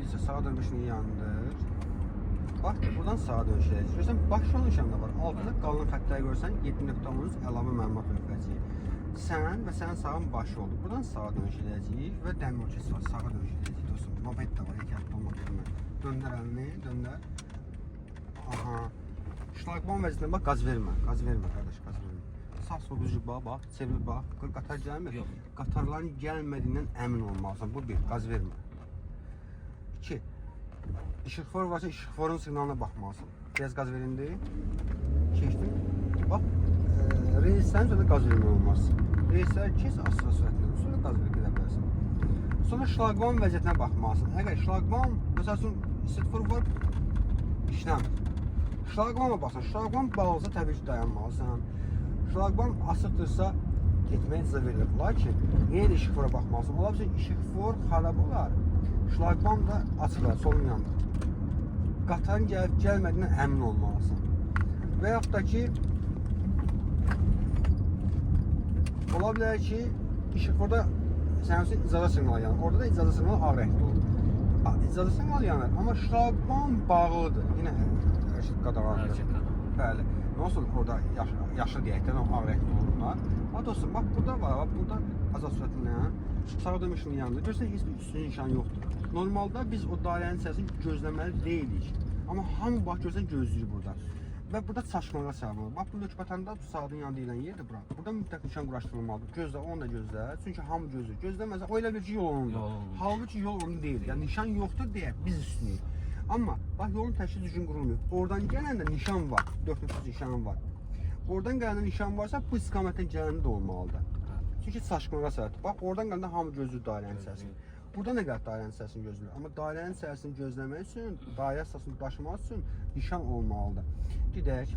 isə sağa dönmüşün yandır. Bax, buradan sağa dönüş edəcək. Görürsən, baş yol nişanı var. Altında qalın xəttləri görürsən, 7.13 əlavə məlumat verəcək. Sən və sənin sağın baş yoldur. Buradan sağa dönüş edəcəyik və dəmir keçid var. Sağa dönüş edəcəyik dostum. Moped də var, ehtiyatlı olmaq üçün. Döndər əlini, döndər. Aha. Şlaqman vəziyyətində bax, qaz vermə. Qaz vermə qardaş, qaz vermə. Sağ sol düzgün bax, çevir bax. Qatar gəlmir. Qatarların gəlmədiyindən əmin olmalısan. Bu bir, qaz vermə. 2. İşıqfor varsa işıqforun siqnalına baxmalısan. Biraz qaz verindi. Keçdin. Bax, reyslərin sonra qaz vermək olmaz. Reyslər keç asılı sürətlə, sonra qaz verə gedə bilərsən. Sonra şlaqman vəziyyətinə baxmalısan. Əgər şlaqman, məsəl üçün sıfır var, işləmir. Şlaqmana baxsan, şlaqman bağlısa təbii ki dayanmalısan. Şlaqman asıqdırsa getməyə icazə verilir. Lakin yenə də işıqfora baxmalısan. Ola bilsin işıqfor xarab olar. Şlaqman da açıqlar, solun yanında. Qatarın gəlib gəlmədiyindən əmin olmalısan. Və yaxud da ki, ola bilər ki, işıqforda sənin üçün icazə siqnalı yanır. Orada da icazə siqnalı ağ rəngdə olur. İcazə siqnalı yanır, amma şlaqman bağlıdır. Yenə hərəkət qadağandır. Bəli. Nasıl orada yaşıl deyəkdən o ağ rəngdə olurlar. Ha dostum, bax burada var, bax burada azad sürətindən sağa dönmüşün yanında. Görürsən, heç bir üstün nişan yoxdur. Normalda biz o dairənin içərisini gözləməli deyilik. Amma hamı bax görsən gözləyir burada. Və burada çaşmağa səbəb olur. Bax bu lökbətəndə sağdan yan deyilən yerdir bura. Burada mütləq nişan quraşdırılmalıdır. Gözlə, onu da gözlə. Çünki hamı gözləyir. Gözləməsə o elə bir ki, yol onundur. Halbuki yol onun deyil. Yəni nişan yoxdur deyə biz üstünlüyük. Amma bax yolun təşkili düzgün qurulmuyor. Oradan gələndə nişan var. 4.3 nişan var. Oradan gələndə nişan varsa bu istiqamətdən gələndə də olmalıdır. Çünki çaşmağa səbəbdir. Bax oradan gələndə hamı gözləyir dairənin içərisini. Burada nə qədər dairənin içərisini gözləyir. Amma dairənin içərisini gözləmək üçün, dairə əsasını daşımaq üçün nişan olmalıdır. Gedək.